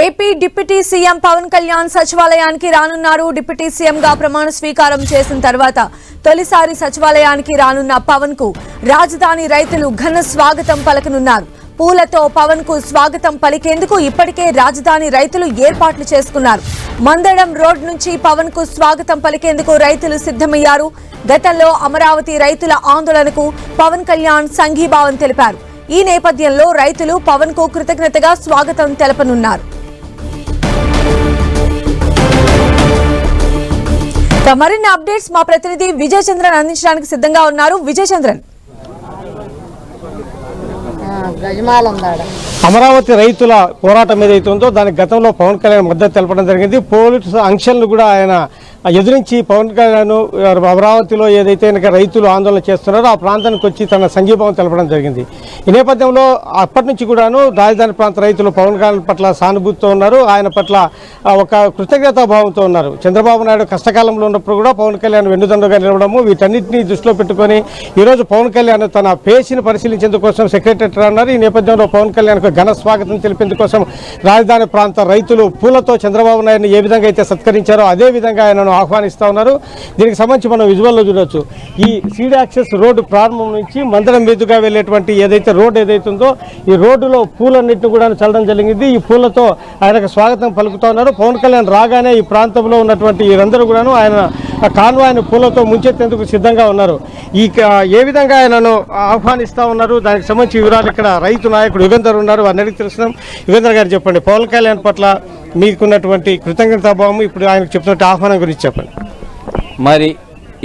AP deputy CM Pawan Kalyan సచివాలయానికి రానున్నారు. Deputy CM గా ప్రమాణ స్వీకారం చేసిన తర్వాత తొలిసారి సచివాలయానికి రానున్న పవన్ కు రాజధాని రైతులు ఘన స్వాగతం పలకనున్నారు. పూలతో పవన్ కు స్వాగతం పలికేందుకు ఇప్పటికే రాజధాని రైతులు ఏర్పాట్లు చేసుకున్నారు. మందడం రోడ్ నుంచి పవన్ కు స్వాగతం పలికేందుకు రైతులు సిద్ధమయ్యారు. గతంలో అమరావతి రైతుల ఆందోళనకు పవన్ కళ్యాణ్ సంఘీభావం తెలిపారు. ఈ నేపథ్యంలో రైతులు పవన్ కు కృతజ్ఞతగా స్వాగతం తెలపనున్నారు. మరిన్ని అప్డేట్స్ మా ప్రతినిధి విజయ్ చంద్రన్ అందించడానికి సిద్ధంగా ఉన్నారు. విజయ్ చంద్రన్, అమరావతి రైతుల పోరాటం ఏదైతే ఉందో దానికి గతంలో పవన్ కళ్యాణ్ మద్దతు తెలపడం జరిగింది. పోలీసు ఆంక్షలను కూడా ఆయన ఎదురించి పవన్ కళ్యాణ్ అమరావతిలో ఏదైతే రైతులు ఆందోళన చేస్తున్నారో ఆ ప్రాంతానికి వచ్చి తన సంఘీభావం తెలపడం జరిగింది. ఈ నేపథ్యంలో అప్పటి నుంచి కూడాను రాజధాని ప్రాంత రైతులు పవన్ కళ్యాణ్ పట్ల సానుభూతితో ఉన్నారు. ఆయన పట్ల ఒక కృతజ్ఞతాభావంతో ఉన్నారు. చంద్రబాబు నాయుడు కష్టకాలంలో ఉన్నప్పుడు కూడా పవన్ కళ్యాణ్ వెన్నుదండగా నిలవడము, వీటన్నింటినీ దృష్టిలో పెట్టుకొని ఈరోజు పవన్ కళ్యాణ్ తన పేషిని పరిశీలించేందుకోసం సెక్రటరీ అన్నారు. ఈ నేపథ్యంలో పవన్ కళ్యాణ్కు ఘన స్వాగతం తెలిపేందుకోసం రాజధాని ప్రాంత రైతులు పూలతో చంద్రబాబు నాయుడుని ఏ విధంగా అయితే సత్కరించారో అదే విధంగా ఆయనను ఆహ్వానిస్తా ఉన్నారు. దీనికి సంబంధించి మనం విజువల్లో చూడవచ్చు. ఈ సీడ్ యాక్సెస్ రోడ్డు ప్రారంభం నుంచి మందరం మీదుగా వెళ్ళేటువంటి ఏదైతే రోడ్డు ఏదైతే ఉందో ఈ రోడ్డులో పూలన్నింటినీ కూడా చల్లడం జరిగింది. ఈ పూలతో ఆయనకు స్వాగతం పలుకుతా ఉన్నారు. పవన్ కళ్యాణ్ రాగానే ఈ ప్రాంతంలో ఉన్నటువంటి వీరందరూ కూడాను ఆయన కాన్వాయ్ను పూలతో ముంచెత్తేందుకు సిద్ధంగా ఉన్నారు. ఏ విధంగా ఆయనను ఆహ్వానిస్తా ఉన్నారు దానికి సంబంధించి వివరాలు ఇక్కడ రైతు నాయకుడు యుగంధర్ ఉన్నారు, వారిని అడిగి తెలుస్తున్నాం. యుగంధర్ గారు చెప్పండి, పవన్ కళ్యాణ్ పట్ల మీకున్నటువంటి కృతజ్ఞతాభావం, ఇప్పుడు ఆయనకు చెప్తున్నట్టు ఆహ్వానం గురించి చెప్పండి. మరి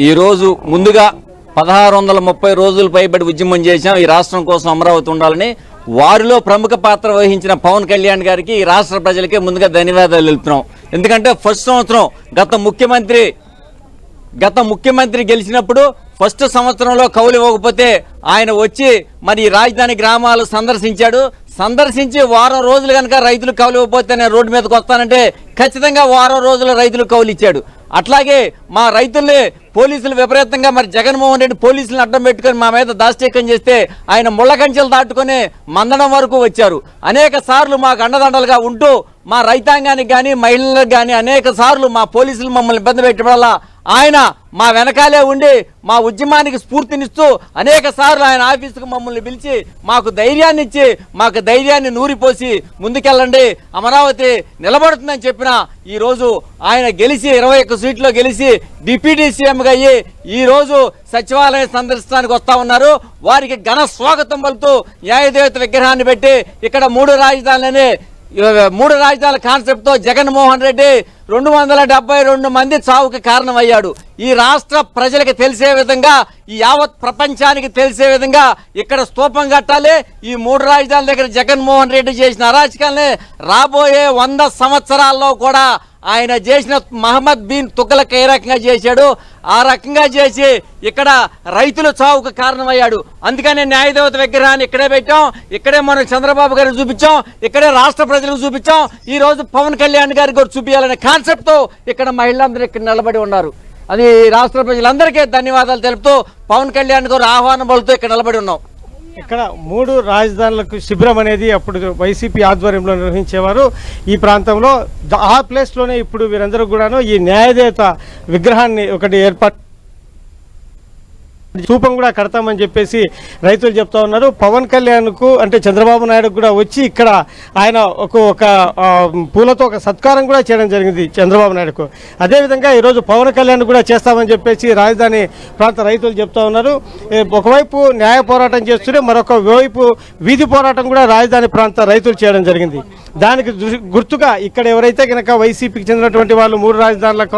ఈరోజు ముందుగా 1630 రోజులు పైబడి ఉద్యమం చేశాం ఈ రాష్ట్రం కోసం, అమరావతి ఉండాలని. వారిలో ప్రముఖ పాత్ర వహించిన పవన్ కళ్యాణ్ గారికి ఈ రాష్ట్ర ప్రజలకే ముందుగా ధన్యవాదాలు తెలుపుతున్నాం. ఎందుకంటే ఫస్ట్ సంవత్సరం గత ముఖ్యమంత్రి గెలిచినప్పుడు ఫస్ట్ సంవత్సరంలో కౌలు ఇవ్వకపోతే ఆయన వచ్చి మరి రాజధాని గ్రామాలు సందర్శించి వారం రోజులు కనుక రైతులు కౌలు ఇవ్వకపోతే నేను రోడ్డు మీదకి వస్తానంటే ఖచ్చితంగా వారం రోజులు రైతులు కౌలు ఇచ్చాడు. అట్లాగే మా రైతుల్ని పోలీసులు విపరీతంగా మరి జగన్మోహన్ రెడ్డి పోలీసులను అడ్డం పెట్టుకొని మా మీద దాష్టీకం చేస్తే ఆయన ముళ్ళ కంచెలు దాటుకొని మందడం వరకు వచ్చారు. అనేక సార్లు మాకు అండదండలుగా ఉంటూ మా రైతాంగానికి కానీ మహిళలకు కానీ అనేక సార్లు మా పోలీసులు మమ్మల్ని ఇబ్బంది పెట్టడం ఆయన మా వెనకాలే ఉండి మా ఉద్యమానికి స్ఫూర్తినిస్తూ అనేక సార్లు ఆయన ఆఫీసుకు మమ్మల్ని పిలిచి మాకు ధైర్యాన్ని ఇచ్చి మాకు ధైర్యాన్ని నూరిపోసి ముందుకెళ్ళండి అమరావతి నిలబడుతుందని చెప్పిన ఈరోజు ఆయన గెలిచి 21 సీట్లో గెలిచి డిప్యూటీ సీఎంగా అయ్యి ఈరోజు సచివాలయం సందర్శించడానికి వస్తా ఉన్నారు. వారికి ఘన స్వాగతం పలుకుతూ న్యాయదేవత విగ్రహాన్ని పెట్టి ఇక్కడ 3 రాజధానుల కాన్సెప్ట్ తో జగన్మోహన్ రెడ్డి 272 మంది చావుకి కారణమయ్యాడు. ఈ రాష్ట్ర ప్రజలకు తెలిసే విధంగా, ఈ యావత్ ప్రపంచానికి తెలిసే విధంగా ఇక్కడ స్తూపం కట్టాలి. ఈ 3 రాజధానుల దగ్గర జగన్మోహన్ రెడ్డి చేసిన అరాచకాలని రాబోయే 100 సంవత్సరాల్లో కూడా ఆయన చేసిన మహమ్మద్ బిన్ తుగ్లక్ ఏ రకంగా చేశాడు ఆ రకంగా చేసి ఇక్కడ రైతుల చావుకు కారణమయ్యాడు. అందుకనే న్యాయదేవత విగ్రహాన్ని ఇక్కడే పెట్టాం, ఇక్కడే మనం చంద్రబాబు గారికి చూపించాం, ఇక్కడే రాష్ట్ర ప్రజలకు చూపించాం. ఈ రోజు పవన్ కళ్యాణ్ గారికి కూడా చూపించాలనే కాన్సెప్ట్ తో ఇక్కడ మహిళలందరూ ఇక్కడ నిలబడి ఉన్నారు. అది రాష్ట్ర ప్రజలందరికీ ధన్యవాదాలు తెలుపుతూ పవన్ కళ్యాణ్ గారు ఆహ్వానం పలుకుతూ ఇక్కడ నిలబడి ఉన్నాం. ఇక్కడ 3 రాజధానులకు శిబిరం అనేది అప్పుడు వైసీపీ ఆధ్వర్యంలో నిర్వహించేవారు ఈ ప్రాంతంలో. ఆ ప్లేస్లోనే ఇప్పుడు వీరందరూ కూడాను ఈ న్యాయదేవత విగ్రహాన్ని ఒకటి ఏర్పాటు స్తూపం కూడా కడతామని చెప్పేసి రైతులు చెప్తా ఉన్నారు. పవన్ కళ్యాణ్కు అంటే చంద్రబాబు నాయుడు కూడా వచ్చి ఇక్కడ ఆయన ఒక పూలతో ఒక సత్కారం కూడా చేయడం జరిగింది చంద్రబాబు నాయుడుకు. అదేవిధంగా ఈరోజు పవన్ కళ్యాణ్ కూడా చేస్తామని చెప్పేసి రాజధాని ప్రాంత రైతులు చెప్తా ఉన్నారు. ఒకవైపు న్యాయ పోరాటం చేస్తుంటే మరొక వైపు వీధి పోరాటం కూడా రాజధాని ప్రాంత రైతులు చేయడం జరిగింది. దానికి గుర్తుగా ఇక్కడ ఎవరైతే కనుక వైసీపీకి చెందినటువంటి వాళ్ళు 3 రాజధానులకు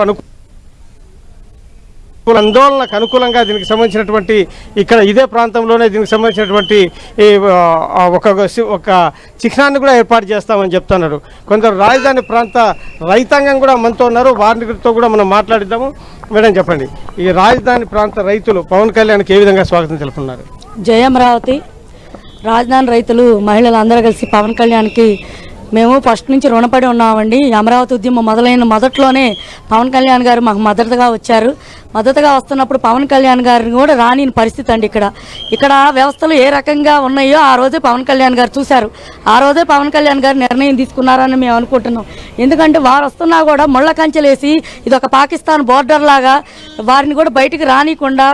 ఆందోళనకు అనుకూలంగా దీనికి సంబంధించినటువంటి ఇక్కడ ఇదే ప్రాంతంలోనే దీనికి సంబంధించినటువంటి ఒక చిహ్నాన్ని కూడా ఏర్పాటు చేస్తామని చెప్తున్నారు. కొందరు రాజధాని ప్రాంత రైతాంగం కూడా మనతో ఉన్నారు, వారితో కూడా మనం మాట్లాడిద్దాము. మేడం చెప్పండి, ఈ రాజధాని ప్రాంత రైతులు పవన్ కళ్యాణ్కి ఏ విధంగా స్వాగతం తెలుపుతున్నారు? జయ అమరావతి. రాజధాని రైతులు మహిళలు అందరూ కలిసి పవన్ కళ్యాణ్కి మేము ఫస్ట్ నుంచి రుణపడి ఉన్నామండి. అమరావతి ఉద్యమం మొదలైన మొదట్లోనే పవన్ కళ్యాణ్ గారు మాకు మద్దతుగా వచ్చారు. మద్దతుగా వస్తున్నప్పుడు పవన్ కళ్యాణ్ గారిని కూడా రాని పరిస్థితి అండి. ఇక్కడ వ్యవస్థలు ఏ రకంగా ఉన్నాయో ఆ రోజే పవన్ కళ్యాణ్ గారు చూశారు. ఆ రోజే పవన్ కళ్యాణ్ గారు నిర్ణయం తీసుకున్నారని మేము అనుకుంటున్నాం. ఎందుకంటే వారు వస్తున్నా కూడా ముళ్ళ కంచెలేసి ఇది ఒక పాకిస్తాన్ బోర్డర్ లాగా వారిని కూడా బయటికి రానికుండా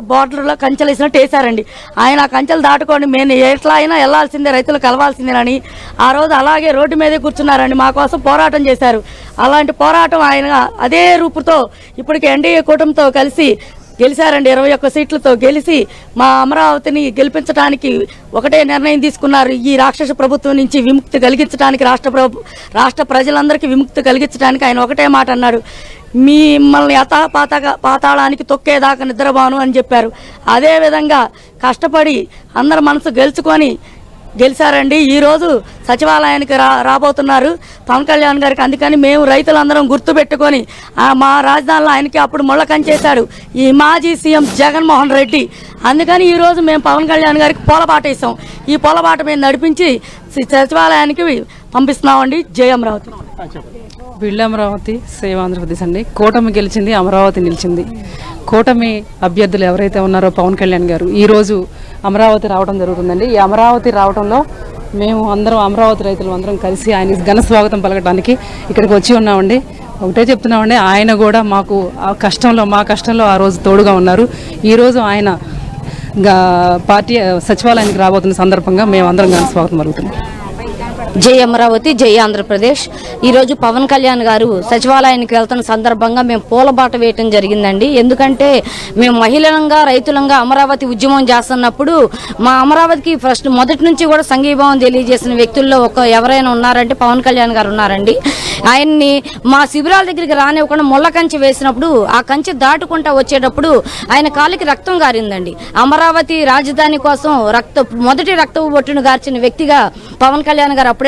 బోర్డర్లో కంచెలు వేసినట్టు వేశారండి. ఆయన ఆ కంచెలు దాటుకొని మేము ఎట్లా అయినా వెళ్లాల్సిందే, రైతులు కలవాల్సిందేనని ఆ రోజు అలాగే రోడ్డు మీదే కూర్చున్నారండి. మా కోసం పోరాటం చేశారు. అలాంటి పోరాటం ఆయన అదే రూపుతో ఇప్పటికి ఎన్డీఏ కూటమితో కలిసి గెలిచారండి. 21 సీట్లతో గెలిచి మా అమరావతిని గెలిపించడానికి ఒకటే నిర్ణయం తీసుకున్నారు. ఈ రాక్షస ప్రభుత్వం నుంచి విముక్తి కలిగించడానికి రాష్ట్ర ప్రజలందరికీ విముక్తి కలిగించడానికి ఆయన ఒకటే మాట అన్నాడు, మిమ్మల్ని పాతాళానికి తొక్కేదాకా నిద్రబాను అని చెప్పారు. అదేవిధంగా కష్టపడి అందరి మనసు గెలిచారండి. ఈరోజు సచివాలయానికి రాబోతున్నారు పవన్ కళ్యాణ్ గారికి. అందుకని మేము రైతులందరం గుర్తుపెట్టుకొని మా రాజధానిలో ఆయనకి అప్పుడు ముళ్ళ కంచేశాడు ఈ మాజీ సీఎం జగన్మోహన్ రెడ్డి. అందుకని ఈరోజు మేము పవన్ కళ్యాణ్ గారికి పూలబాట వేసాం. ఈ పూలబాట మేము నడిపించి సచివాలయానికి పంపిస్తున్నామండి. జై అమరావతి. బిల్డ్ అమరావతి సేవ్ ఆంధ్రప్రదేశ్ అండి. కూటమి గెలిచింది, అమరావతి నిలిచింది. కూటమి అభ్యర్థులు ఎవరైతే ఉన్నారో పవన్ కళ్యాణ్ గారు ఈరోజు అమరావతి రావడం జరుగుతుందండి. ఈ అమరావతి రావడంలో మేము అందరం అమరావతి రైతులు అందరం కలిసి ఆయన ఘన స్వాగతం పలకడానికి ఇక్కడికి వచ్చి ఉన్నామండి. ఒకటే చెప్తున్నామండి, ఆయన కూడా మాకు మా కష్టంలో ఆ రోజు తోడుగా ఉన్నారు. ఈరోజు ఆయన పార్టీ సచివాలయానికి రాబోతున్న సందర్భంగా మేము అందరం ఘన స్వాగతం పలుకుతున్నాం. జై అమరావతి, జై ఆంధ్రప్రదేశ్. ఈరోజు పవన్ కళ్యాణ్ గారు సచివాలయానికి వెళ్తున్న సందర్భంగా మేము పూలబాట వేయటం జరిగిందండి. ఎందుకంటే మేము మహిళలంగా రైతులంగా అమరావతి ఉద్యమం చేస్తున్నప్పుడు మా అమరావతికి మొదటి నుంచి కూడా సంఘీభావం తెలియజేసిన వ్యక్తుల్లో ఎవరైనా ఉన్నారంటే పవన్ కళ్యాణ్ గారు ఉన్నారండి. ఆయన్ని మా శిబిరాల దగ్గరికి రానివ్వకుండా ముళ్ళ కంచె వేసినప్పుడు ఆ కంచె దాటుకుంటా వచ్చేటప్పుడు ఆయన కాలికి రక్తం గారిందండి. అమరావతి రాజధాని కోసం మొదటి రక్తపు బొట్టును గార్చిన వ్యక్తిగా పవన్ కళ్యాణ్ గారు అప్పుడే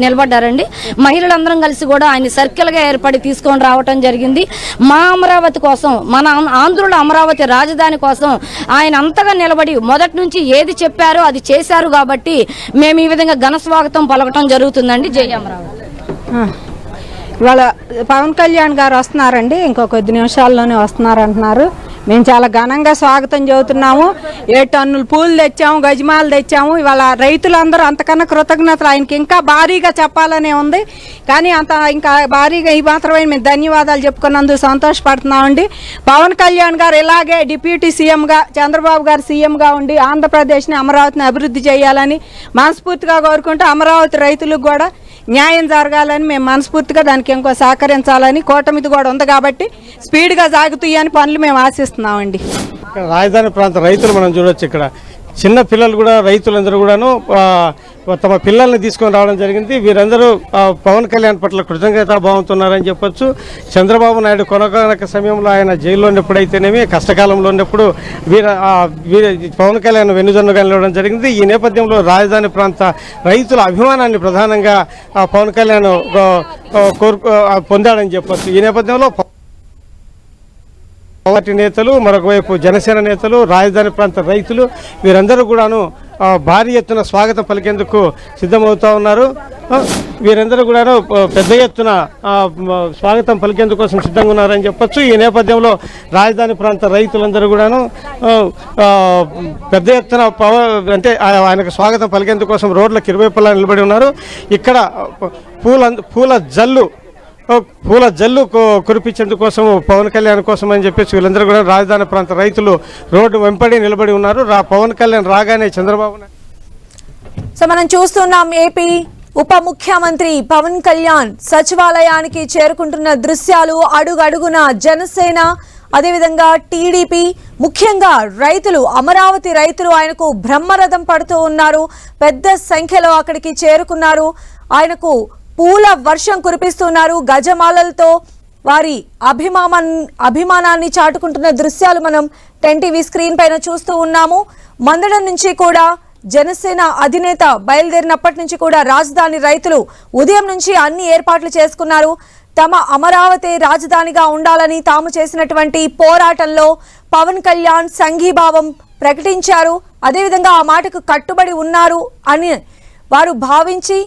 నిలబడ్డారండి. మహిళలందరం కలిసి కూడా ఆయన సర్కిల్ గా ఏర్పడి తీసుకొని రావటం జరిగింది. మా అమరావతి కోసం, మన ఆంధ్రుల అమరావతి రాజధాని కోసం ఆయన అంతగా నిలబడి మొదటి నుంచి ఏది చెప్పారో అది చేశారు. కాబట్టి మేము ఈ విధంగా ఘన స్వాగతం పలకటం జరుగుతుందండి. జై అమరావతి. ఇవాళ పవన్ కళ్యాణ్ గారు వస్తున్నారండి. ఇంకో కొద్ది నిమిషాల్లోనే వస్తున్నారంటున్నారు. మేము చాలా ఘనంగా స్వాగతం చెబుతున్నాము. 7 టన్నులు పూలు తెచ్చాము, గజమాలు తెచ్చాము. ఇవాళ రైతులందరూ అంతకన్నా కృతజ్ఞతలు ఆయనకి ఇంకా భారీగా చెప్పాలనే ఉంది. కానీ ఇంకా భారీగా ఈ మాత్రమే మేము ధన్యవాదాలు చెప్పుకున్నందుకు సంతోషపడుతున్నామండి. పవన్ కళ్యాణ్ గారు ఇలాగే డిప్యూటీ సీఎంగా, చంద్రబాబు గారు సీఎంగా ఉండి ఆంధ్రప్రదేశ్ని, అమరావతిని అభివృద్ధి చేయాలని మనస్ఫూర్తిగా కోరుకుంటూ అమరావతి రైతులకు కూడా న్యాయం జరగాలని మేము మనస్ఫూర్తిగా దానికి ఇంకో సహకరించాలని, కూటమిది కూడా ఉంది కాబట్టి స్పీడ్గా సాగుతాయని పనులు మేము ఆశిస్తున్నామండి. రాజధాని ప్రాంత రైతులు మనం చూడొచ్చు. ఇక్కడ చిన్న పిల్లలు కూడా, రైతులందరూ కూడాను తమ పిల్లల్ని తీసుకొని రావడం జరిగింది. వీరందరూ పవన్ కళ్యాణ్ పట్ల కృతజ్ఞత భావంతున్నారని చెప్పొచ్చు. చంద్రబాబు నాయుడు కొనకొనక సమయంలో ఆయన జైల్లో ఉన్నప్పుడైతేనేమి, కష్టకాలంలో ఉన్నప్పుడు పవన్ కళ్యాణ్ వెన్నుదన్నుగా నిలవడం జరిగింది. ఈ నేపథ్యంలో రాజధాని ప్రాంత రైతుల అభిమానాన్ని ప్రధానంగా పవన్ కళ్యాణ్ పొందాడని చెప్పొచ్చు. ఈ నేపథ్యంలో పార్టీ నేతలు, మరొక వైపు జనసేన నేతలు, రాజధాని ప్రాంత రైతులు వీరందరూ కూడాను భారీ ఎత్తున స్వాగతం పలికేందుకు సిద్ధమవుతా ఉన్నారు. వీరందరూ కూడాను పెద్ద ఎత్తున స్వాగతం పలికేందుకోసం సిద్ధంగా ఉన్నారని చెప్పొచ్చు. ఈ నేపథ్యంలో రాజధాని ప్రాంత రైతులందరూ కూడాను పెద్ద ఎత్తున అంటే ఆయనకు స్వాగతం పలికేందుకోసం రోడ్లకు ఇరువైపులా నిలబడి ఉన్నారు. ఇక్కడ పూల జల్లు కురిపించేందుకోసం పవన్ కళ్యాణ్ కోసం అని చెప్పేసి వీళ్ళందరూ కూడా రాజధాని ప్రాంత రైతులు రోడ్డు వెంపడి నిలబడి ఉన్నారు. పవన్ కళ్యాణ్ రాగానే చంద్రబాబు సో మనం చూస్తున్నాం, ఏపీ ఉప ముఖ్యమంత్రి పవన్ కళ్యాణ్ సచివాలయానికి చేరుకుంటున్న దృశ్యాలు. అడుగడుగున జనసేన, అదేవిధంగా టీడీపీ, ముఖ్యంగా రైతులు, అమరావతి రైతులు ఆయనకు బ్రహ్మరథం పడుతూ ఉన్నారు. పెద్ద సంఖ్యలో అక్కడికి చేరుకున్నారు. ఆయనకు పూల వర్షం కురిపిస్తున్నారు. గజమాలలతో వారి అభిమానాన్ని చాటుకుంటున్న దృశ్యాలు మనం 10 టీవీ స్క్రీన్ పైన చూస్తూ ఉన్నాము. మందడం నుంచి కూడా జనసేన అధినేత బయలుదేరినప్పటి నుంచి కూడా రాజధాని రైతులు ఉదయం నుంచి అన్ని ఏర్పాట్లు చేసుకున్నారు. తమ అమరావతి రాజధానిగా ఉండాలని తాము చేసినటువంటి పోరాటంలో పవన్ కళ్యాణ్ సంఘీభావం ప్రకటించారు. అదేవిధంగా ఆ మాటకు కట్టుబడి ఉన్నారు అని వారు భావించి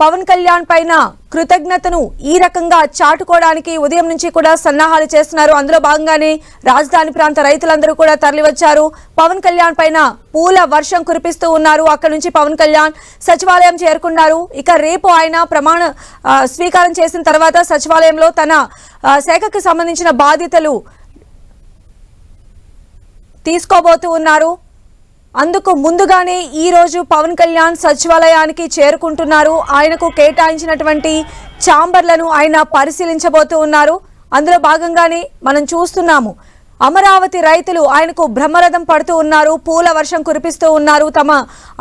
పవన్ కళ్యాణ్ పైన కృతజ్ఞతను ఈ రకంగా చాటుకోవడానికి ఉదయం నుంచి కూడా సన్నాహాలు చేస్తున్నారు. అందులో భాగంగానే రాజధాని ప్రాంత రైతులందరూ కూడా తరలివచ్చారు. పవన్ కళ్యాణ్ పైన పూల వర్షం కురిపిస్తూ ఉన్నారు. అక్కడి నుంచి పవన్ కళ్యాణ్ సచివాలయం చేరుకున్నారు. ఇక రేపు ఆయన ప్రమాణ స్వీకారం చేసిన తర్వాత సచివాలయంలో తన శాఖకు సంబంధించిన బాధ్యతలు తీసుకోబోతూ ఉన్నారు. అందుకు ముందుగానే ఈ రోజు పవన్ కళ్యాణ్ సచివాలయానికి చేరుకుంటున్నారు. ఆయనకు కేటాయించినటువంటి ఛాంబర్లను ఆయన పరిశీలించబోతూ ఉన్నారు. అందులో భాగంగానే మనం చూస్తున్నాము, అమరావతి రైతులు ఆయనకు బ్రహ్మరథం పడుతూ ఉన్నారు, పూల వర్షం కురిపిస్తూ ఉన్నారు, తమ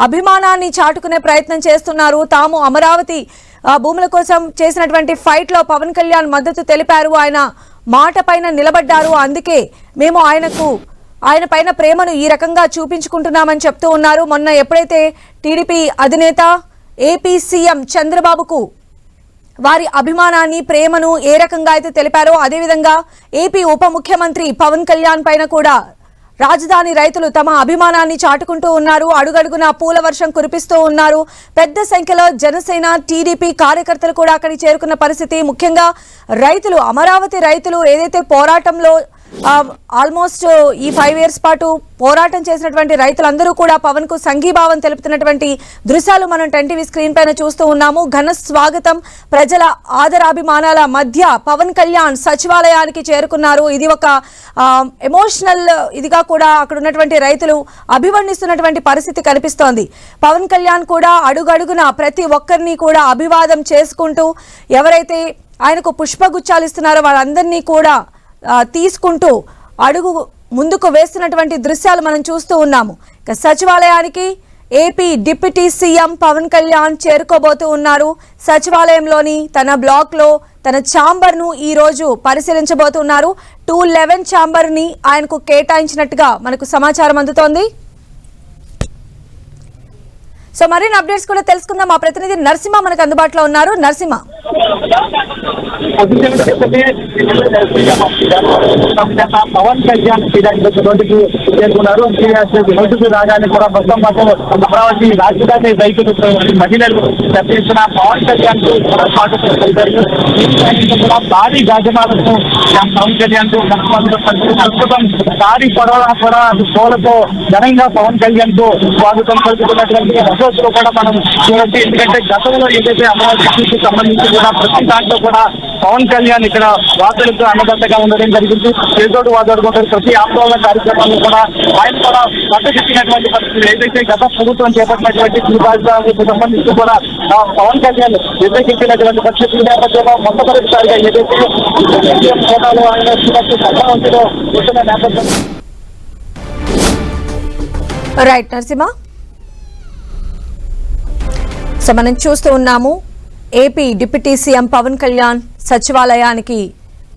అభిమానాన్ని చాటుకునే ప్రయత్నం చేస్తున్నారు. తాము అమరావతి భూముల కోసం చేసినటువంటి ఫైట్ లో పవన్ కళ్యాణ్ మద్దతు తెలిపారు. ఆయన మాట పైన నిలబడ్డారు. అందుకే మేము ఆయన పైన ప్రేమను ఈ రకంగా చూపించుకుంటున్నామని చెప్తూ ఉన్నారు. మొన్న ఎప్పుడైతే టీడీపీ అధినేత ఏపీ సీఎం చంద్రబాబుకు వారి అభిమానాన్ని ప్రేమను ఏ రకంగా అయితే తెలిపారో అదేవిధంగా ఏపీ ఉప ముఖ్యమంత్రి పవన్ కళ్యాణ్ పైన కూడా రాజధాని రైతులు తమ అభిమానాన్ని చాటుకుంటూ ఉన్నారు. అడుగడుగునా పూల వర్షం కురిపిస్తూ ఉన్నారు. పెద్ద సంఖ్యలో జనసేన టీడీపీ కార్యకర్తలు కూడా అక్కడికి చేరుకున్న పరిస్థితి. ముఖ్యంగా రైతులు, అమరావతి రైతులు ఏదైతే పోరాటంలో ఆల్మోస్ట్ ఈ 5 years పాటు పోరాటం చేసినటువంటి రైతులందరూ కూడా పవన్ కు సంఘీభావం తెలుపుతున్నటువంటి దృశ్యాలు మనం 10 స్క్రీన్ పైన చూస్తూ ఉన్నాము. ఘన స్వాగతం, ప్రజల ఆదరాభిమానాల మధ్య పవన్ కళ్యాణ్ సచివాలయానికి చేరుకున్నారు. ఇది ఒక ఎమోషనల్ ఇదిగా కూడా అక్కడ ఉన్నటువంటి రైతులు అభివర్ణిస్తున్నటువంటి పరిస్థితి కనిపిస్తోంది. పవన్ కళ్యాణ్ కూడా అడుగడుగున ప్రతి ఒక్కరిని కూడా అభివాదం చేసుకుంటూ ఎవరైతే ఆయనకు పుష్పగుచ్చాలు ఇస్తున్నారో వాళ్ళందరినీ కూడా తీసుకుంటూ అడుగు ముందుకు వేస్తున్నటువంటి దృశ్యాలు మనం చూస్తూ ఉన్నాము. ఇక సచివాలయానికి AP deputy CM Pawan Kalyan చేరుకోబోతూ ఉన్నారు. సచివాలయంలోని తన బ్లాక్ లో తన ఛాంబర్ ను ఈ రోజు పరిశీలించబోతున్నారు. 211 ఛాంబర్ ని ఆయనకు కేటాయించినట్టుగా మనకు సమాచారం అందుతోంది. సో మరిన్ని అప్డేట్స్ కూడా తెలుసుకుందాం. మా ప్రతినిధి నరసింహ మనకు అందుబాటులో ఉన్నారు. నరసింహ, పవన్ కళ్యాణ్ రోడ్డుకి చేరుకున్నారు. రోడ్డుకు రాగానే కూడా మొత్తం అమరావతి రాజధాని రైతులు మహిళలు చర్చిస్తున్న పవన్ కళ్యాణ్ కు భారీ గాజమాలతో పవన్ కళ్యాణ్ కు ప్రస్తుతం భారీ పొడవ కూడా పూలతో ఘనంగా పవన్ కళ్యాణ్ కు స్వాగతం పలుకుతున్నటువంటి రోజులు కూడా మనం చూడొచ్చు. ఎందుకంటే గతంలో ఏదైతే అమరావతికి సంబంధించి కూడా ప్రతి దాంట్లో కూడా పవన్ కళ్యాణ్ ఇక్కడ వార్తలకు అన్నదండగా ఉండడం జరిగింది. ఏదోడు వాదోడుకుంటారు. ప్రతి ఆందోళన కార్యక్రమాలను కూడా ఆయన కూడా మద్దతిచ్చినటువంటి పరిస్థితి. ఏదైతే గత ప్రభుత్వం చేపట్టినటువంటి ఈ రాజధానికి సంబంధించి కూడా పవన్ కళ్యాణ్ వ్యతిరేకించినటువంటి పరిస్థితి నేపథ్యంలో మొట్టమొదటిసారిగా ఏదైతే హోదాలో ఆయన సభావంతిలో వస్తున్న నేపథ్యం. రైట్ నరసింహ, సో మనం చూస్తూ ఉన్నాము AP deputy CM Pawan Kalyan సచివాలయానికి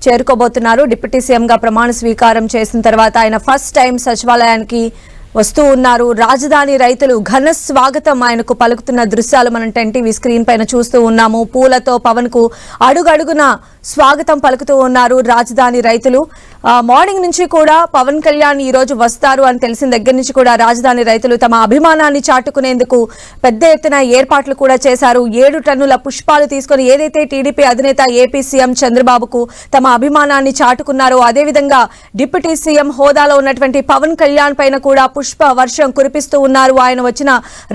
చేరుకోబోతున్నారు. డిప్యూటీ సీఎంగా ప్రమాణ స్వీకారం చేసిన తర్వాత ఆయన ఫస్ట్ టైం సచివాలయానికి వస్తూ ఉన్నారు. రాజధాని రైతులు ఘన స్వాగతం ఆయనకు పలుకుతున్న దృశ్యాలు మనం 10 స్క్రీన్ పైన చూస్తూ ఉన్నాము. పూలతో పవన్ కు అడుగడుగున స్వాగతం పలుకుతూ ఉన్నారు రాజధాని రైతులు. మార్నింగ్ నుంచి కూడా పవన్ కళ్యాణ్ ఈ రోజు వస్తారు అని తెలిసిన దగ్గర నుంచి కూడా రాజధాని రైతులు తమ అభిమానాన్ని చాటుకునేందుకు పెద్ద ఎత్తున ఏర్పాట్లు కూడా చేశారు. 7 టన్నుల పుష్పాలు తీసుకుని ఏదైతే టీడీపీ అధినేత ఏపీ సీఎం చంద్రబాబుకు తమ అభిమానాన్ని చాటుకున్నారో అదేవిధంగా డిప్యూటీ సీఎం హోదాలో ఉన్నటువంటి పవన్ కళ్యాణ్ పైన కూడా పుష్ప వర్షం కురిపిస్తూ ఉన్నారు. ఆయన వచ్చిన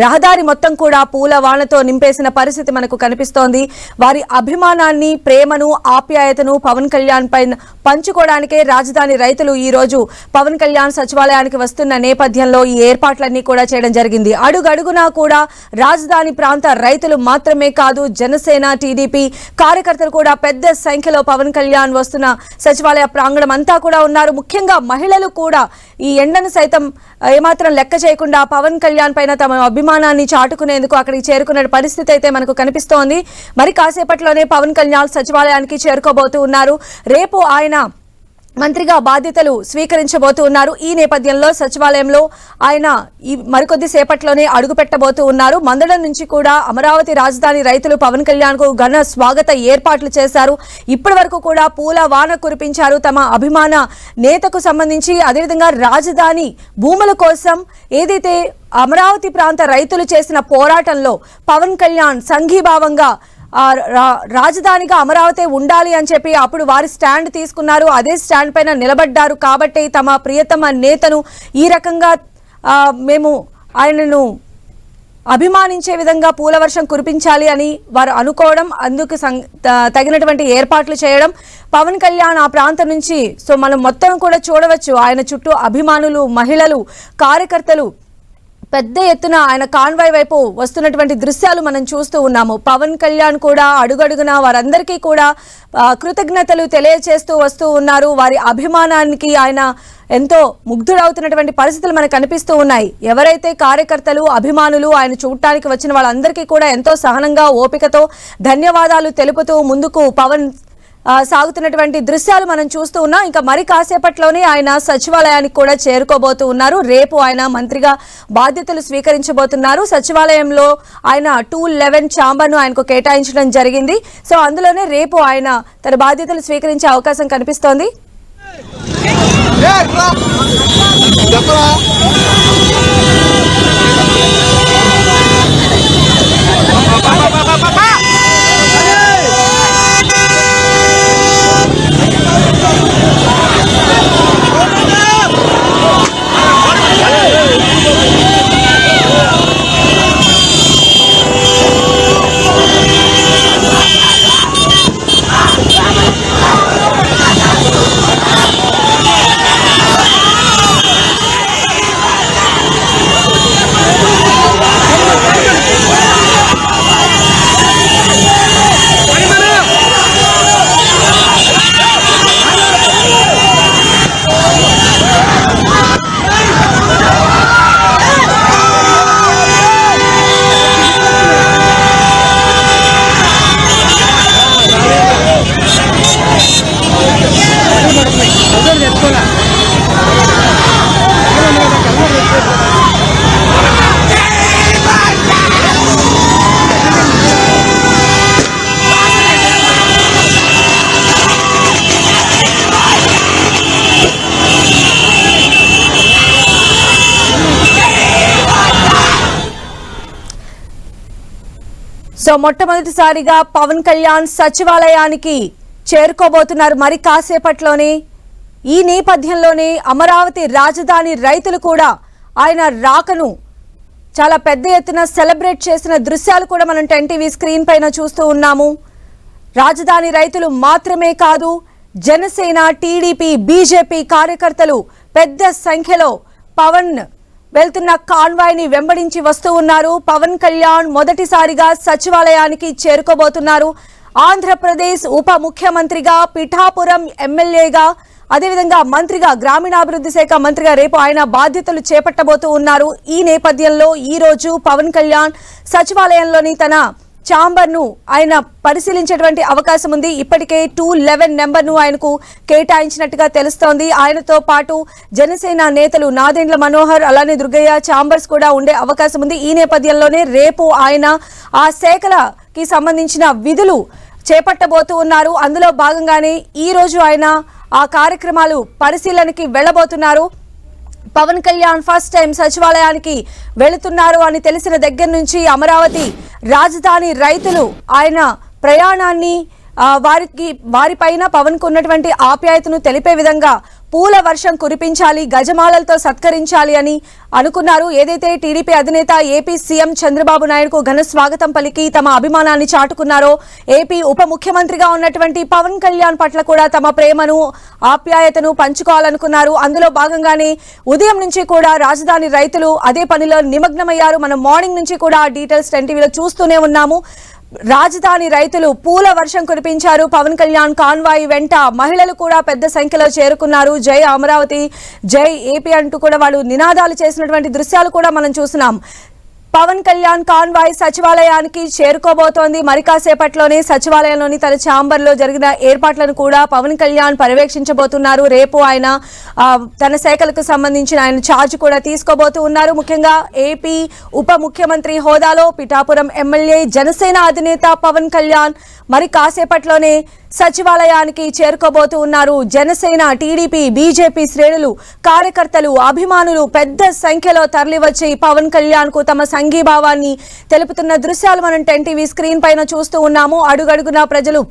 రహదారి మొత్తం కూడా పూల వానతో నింపేసిన పరిస్థితి మనకు కనిపిస్తోంది. వారి అభిమానాన్ని, ప్రేమను, ఆప్యాయతను పవన్ కళ్యాణ్ పైన పంచుకోవడానికే రాజధాని రైతులు ఈ రోజు పవన్ కళ్యాణ్ సచివాలయానికి వస్తున్న నేపథ్యంలో ఈ ఏర్పాట్లన్నీ కూడా చేయడం జరిగింది. అడుగడుగునా కూడా రాజధాని ప్రాంత రైతులు మాత్రమే కాదు, జనసేన, టీడీపీ కార్యకర్తలు కూడా పెద్ద సంఖ్యలో పవన్ కళ్యాణ్ వస్తున్న సచివాలయ ప్రాంగణం అంతా కూడా ఉన్నారు. ముఖ్యంగా మహిళలు కూడా ఈ ఎండను సైతం ఏమాత్రం లెక్క చేయకుండా పవన్ కళ్యాణ్ పైన తమ అభిమానాన్ని చాటుకునేందుకు అక్కడికి చేరుకునే పరిస్థితి అయితే మనకు కనిపిస్తోంది. మరి కాసేపట్లోనే పవన్ కళ్యాణ్ సచివాలయానికి చేరుకోబోతూ ఉన్నారు. రేపు ఆయన మంత్రిగా బాధ్యతలు స్వీకరించబోతూ ఉన్నారు. ఈ నేపథ్యంలో సచివాలయంలో ఆయన ఈ మరికొద్ది సేపట్లోనే అడుగు పెట్టబోతూ ఉన్నారు. మందడం నుంచి కూడా అమరావతి రాజధాని రైతులు పవన్ కళ్యాణ్ కు ఘన స్వాగత ఏర్పాట్లు చేశారు. ఇప్పటి వరకు కూడా పూల వాన కురిపించారు తమ అభిమాన నేతకు సంబంధించి. అదేవిధంగా రాజధాని భూముల కోసం ఏదైతే అమరావతి ప్రాంత రైతులు చేసిన పోరాటంలో పవన్ కళ్యాణ్ సంఘీభావంగా రాజధానిగా అమరావతి ఉండాలి అని చెప్పి అప్పుడు వారి స్టాండ్ తీసుకున్నారు. అదే స్టాండ్ పైన నిలబడ్డారు. కాబట్టి తమ ప్రియతమ నేతను ఈ రకంగా మేము ఆయనను అభిమానించే విధంగా పూలవర్షం కురిపించాలి అని వారు అనుకోవడం, అందుకు తగినటువంటి ఏర్పాట్లు చేయడం. పవన్ కళ్యాణ్ ఆ ప్రాంతం నుంచి మనం మొత్తం కూడా చూడవచ్చు. ఆయన చుట్టూ అభిమానులు, మహిళలు, కార్యకర్తలు పెద్ద ఎత్తున ఆయన కాన్వాయ్ వైపు వస్తున్నటువంటి దృశ్యాలు మనం చూస్తూ ఉన్నాము. పవన్ కళ్యాణ్ కూడా అడుగడుగున వారందరికీ కూడా కృతజ్ఞతలు తెలియజేస్తూ వస్తూ ఉన్నారు. వారి అభిమానానికి ఆయన ఎంతో ముగ్ధుడవుతున్నటువంటి పరిస్థితులు మనకు కనిపిస్తూ ఉన్నాయి. ఎవరైతే కార్యకర్తలు, అభిమానులు ఆయన చూడటానికి వచ్చిన వాళ్ళందరికీ కూడా ఎంతో సహనంగా, ఓపికతో ధన్యవాదాలు తెలుపుతూ ముందుకు పవన్ సాగుతున్నటువంటి దృశ్యాలు మనం చూస్తూ ఉన్నాం. ఇంకా మరి కాసేపట్లోనే ఆయన సచివాలయానికి కూడా చేరుకోబోతూ ఉన్నారు. రేపు ఆయన మంత్రిగా బాధ్యతలు స్వీకరించబోతున్నారు. సచివాలయంలో ఆయన 211 ఛాంబర్ను ఆయనకు కేటాయించడం జరిగింది. అందులోనే రేపు ఆయన తన బాధ్యతలు స్వీకరించే అవకాశం కనిపిస్తోంది. మొట్టమొదటిసారిగా పవన్ కళ్యాణ్ సచివాలయానికి చేరుకోబోతున్నారు మరి కాసేపట్లోనే. ఈ నేపథ్యంలోనే అమరావతి రాజధాని రైతులు కూడా ఆయన రాకను చాలా పెద్ద ఎత్తున సెలబ్రేట్ చేసిన దృశ్యాలు కూడా మనం 10 టీవీ స్క్రీన్ పైన చూస్తూ ఉన్నాము. రాజధాని రైతులు మాత్రమే కాదు, జనసేన, టీడీపీ, బీజేపీ కార్యకర్తలు పెద్ద సంఖ్యలో పవన్ వెళ్తున్న కాన్వాయ్ ని వెంబడించి వస్తూ ఉన్నారు. పవన్ కళ్యాణ్ మొదటిసారిగా సచివాలయానికి చేరుకోబోతున్నారు. ఆంధ్రప్రదేశ్ ఉప ముఖ్యమంత్రిగా, పిఠాపురం ఎమ్మెల్యేగా, అదేవిధంగా మంత్రిగా, గ్రామీణాభివృద్ధి శాఖ మంత్రిగా రేపు ఆయన బాధ్యతలు చేపట్టబోతూ ఉన్నారు. ఈ నేపథ్యంలో ఈ రోజు పవన్ కళ్యాణ్ సచివాలయంలోని తన ఛాంబర్ ను ఆయన పరిశీలించేటువంటి అవకాశం ఉంది. ఇప్పటికే 211 నెంబర్ను ఆయనకు కేటాయించినట్టుగా తెలుస్తోంది. ఆయనతో పాటు జనసేన నేతలు నాదెండ్ల మనోహర్, అలానే దుర్గయ్య ఛాంబర్స్ కూడా ఉండే అవకాశం ఉంది. ఈ నేపథ్యంలోనే రేపు ఆయన ఆ శాఖలకి సంబంధించిన విధులు చేపట్టబోతూ ఉన్నారు. అందులో భాగంగానే ఈ రోజు ఆయన ఆ కార్యక్రమాలు పరిశీలనకి వెళ్లబోతున్నారు. పవన్ కళ్యాణ్ ఫస్ట్ టైం సచివాలయానికి వెళుతున్నారు అని తెలిసిన దగ్గర నుంచి అమరావతి రాజధాని రైతులు ఆయన ప్రయాణాన్ని వారిపైన పవన్ కు ఉన్నటువంటి ఆప్యాయతను తెలిపే విధంగా పూల వర్షం కురిపించాలి, గజమాలలతో సత్కరించాలి అని అనుకున్నారు. ఏదైతే టీడీపీ అధినేత ఏపీ సీఎం చంద్రబాబు నాయుడుకు ఘన స్వాగతం పలికి తమ అభిమానాన్ని చాటుకున్నారో, ఏపీ ఉప ముఖ్యమంత్రిగా ఉన్నటువంటి పవన్ కళ్యాణ్ పట్ల కూడా తమ ప్రేమను, ఆప్యాయతను పంచుకోవాలనుకున్నారు. అందులో భాగంగానే ఉదయం నుంచి కూడా రాజధాని రైతులు అదే పనిలో నిమగ్నమయ్యారు. మనం మార్నింగ్ నుంచి కూడా ఆ డీటెయిల్స్ 10 టీవీలో చూస్తూనే ఉన్నాము. రాజధాని రైతులు పూల వర్షం కురిపించారు. పవన్ కళ్యాణ్ కాన్వాయ్ వెంట మహిళలు కూడా పెద్ద సంఖ్యలో చేరుకున్నారు. జై అమరావతి, జై ఏపీ అంటూ కూడా వాళ్ళు నినాదాలు చేసినటువంటి దృశ్యాలు కూడా మనం చూస్తున్నాం. పవన్ కళ్యాణ్ కాన్వాయ్ సచివాలయానికి చేరుకోబోతోంది. మరి కాసేపట్లోనే సచివాలయంలోని తన ఛాంబర్ లో జరిగిన ఏర్పాట్లను కూడా పవన్ కళ్యాణ్ పర్యవేక్షించబోతున్నారు. రేపు ఆయన తన శాఖలకు సంబంధించిన ఆయన ఛార్జ్ కూడా తీసుకోబోతూ ఉన్నారు. ముఖ్యంగా ఏపీ ఉప ముఖ్యమంత్రి హోదాలో పిఠాపురం ఎమ్మెల్యే జనసేన అధినేత పవన్ కళ్యాణ్ మరి కాసేపట్లోనే సచివాలయానికి చేరుకోబోతూ ఉన్నారు. జనసేన, టీడీపీ, బీజేపీ శ్రేణులు, కార్యకర్తలు, అభిమానులు పెద్ద సంఖ్యలో తరలివచ్చి పవన్ కళ్యాణ్ కు తమ సంఘీభావాన్ని తెలుపుతున్న దృశ్యాలు మనం 10 టీవీ స్క్రీన్ పైన చూస్తూ ఉన్నాము. అడుగడుగునా ప్రజలు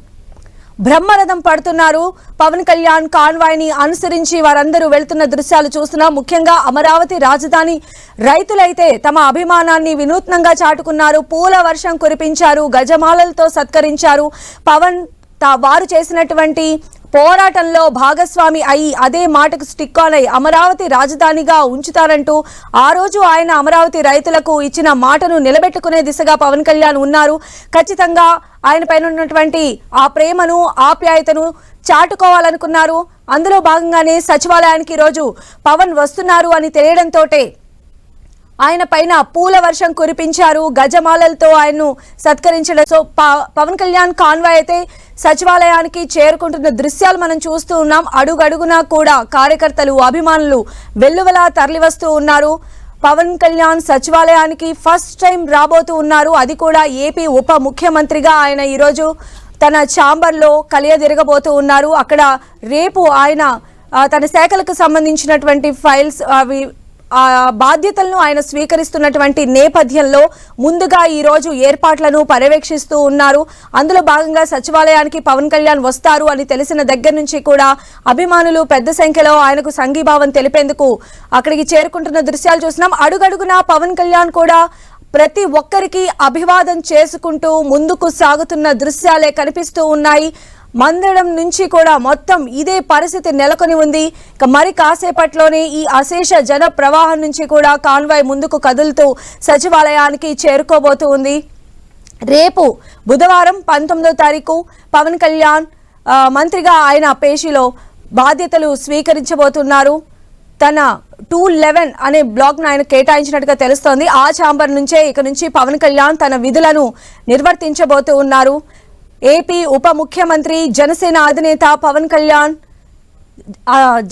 బ్రహ్మరథం పడుతున్నారు. పవన్ కళ్యాణ్ కాన్వాయ్ ని అనుసరించి వారందరూ వెళ్తున్న దృశ్యాలు చూస్తున్నాం. ముఖ్యంగా అమరావతి రాజధాని రైతులైతే తమ అభిమానాన్ని వినూత్నంగా చాటుకున్నారు. పూల వర్షం కురిపించారు, గజమాలలతో సత్కరించారు. పవన్ వారు చేసినటువంటి పోరాటంలో భాగస్వామి అయి అదే మాటకు స్టిక్ ఆన్ అయి అమరావతి రాజధానిగా ఉంచుతారంటూ ఆ రోజు ఆయన అమరావతి రైతులకు ఇచ్చిన మాటను నిలబెట్టుకునే దిశగా పవన్ కళ్యాణ్ ఉన్నారు. ఖచ్చితంగా ఆయన పైన ఉన్నటువంటి ఆ ప్రేమను, ఆప్యాయతను చాటుకోవాలనుకున్నారు. అందులో భాగంగానే సచివాలయానికి ఈరోజు పవన్ వస్తున్నారు అని తెలియడంతోటే ఆయన పైన పూల వర్షం కురిపించారు, గజమాలలతో ఆయన్ను సత్కరించడం. సో పవన్ కళ్యాణ్ కాన్వాయ్ అయితే సచివాలయానికి చేరుకుంటున్న దృశ్యాలు మనం చూస్తూ ఉన్నాం. అడుగడుగునా కూడా కార్యకర్తలు, అభిమానులు వెల్లువలా తరలివస్తూ ఉన్నారు. పవన్ కళ్యాణ్ సచివాలయానికి ఫస్ట్ టైం రాబోతూ ఉన్నారు. అది కూడా ఏపీ ఉప ముఖ్యమంత్రిగా ఆయన ఈరోజు తన ఛాంబర్లో కలియదిరగబోతూ ఉన్నారు. అక్కడ రేపు ఆయన తన శాఖలకు సంబంధించినటువంటి ఫైల్స్ అవి బాధ్యతలను ఆయన స్వీకరిస్తున్నటువంటి నేపథ్యంలో ముందుగా ఈ రోజు ఏర్పాట్లను పర్యవేక్షిస్తూ ఉన్నారు. అందులో భాగంగా సచివాలయానికి పవన్ కళ్యాణ్ వస్తారు అని తెలిసిన దగ్గర నుంచి కూడా అభిమానులు పెద్ద సంఖ్యలో ఆయనకు సంఘీభావం తెలిపేందుకు అక్కడికి చేరుకుంటున్న దృశ్యాలు చూస్తున్నాం. అడుగడుగునా పవన్ కళ్యాణ్ కూడా ప్రతి ఒక్కరికి అభివాదం చేసుకుంటూ ముందుకు సాగుతున్న దృశ్యాలే కనిపిస్తూ ఉన్నాయి. మందడం నుంచి కూడా మొత్తం ఇదే పరిస్థితి నెలకొని ఉంది. ఇక మరి కాసేపట్లోనే ఈ అశేష జన ప్రవాహం నుంచి కూడా కాన్వాయ్ ముందుకు కదులుతూ సచివాలయానికి చేరుకోబోతూ ఉంది. రేపు బుధవారం 19వ తారీఖు పవన్ కళ్యాణ్ మంత్రిగా ఆయన పేషిలో బాధ్యతలు స్వీకరించబోతున్నారు. తన 211 అనే బ్లాక్ ను ఆయన కేటాయించినట్టుగా తెలుస్తోంది. ఆ ఛాంబర్ నుంచే ఇక నుంచి పవన్ కళ్యాణ్ తన విధులను నిర్వర్తించబోతూ ఉన్నారు. ఏపీ ఉప ముఖ్యమంత్రి, జనసేన అధినేత పవన్ కళ్యాణ్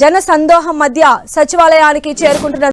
జన సందోహం మధ్య సచివాలయానికి చేరుకుంటున్న